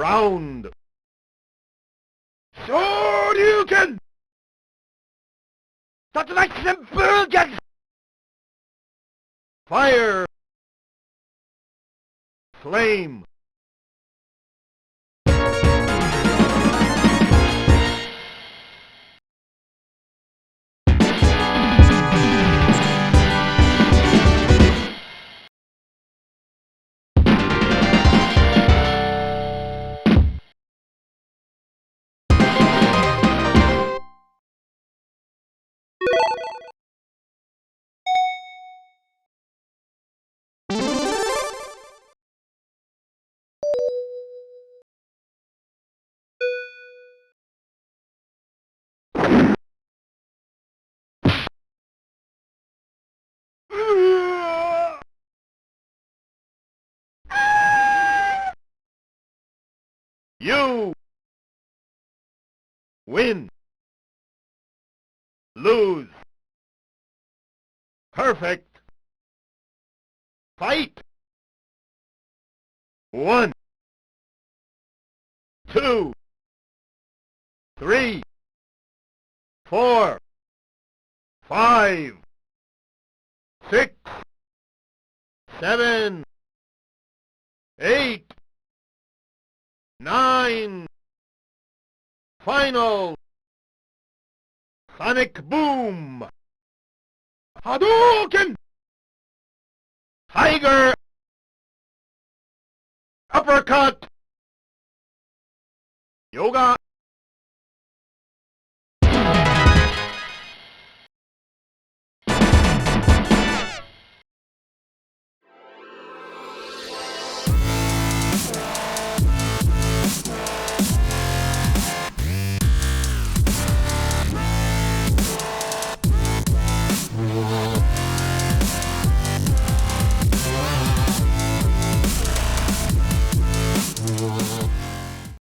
Round. Shoryuken! Tatsunaki Senpugen! Fire! Flame! You win. Lose. Perfect. Fight. 1, 2, 3, 4, 5, 6, 7, 8, 9. Final. Sonic Boom. Hadouken! Tiger! Uppercut! Yoga!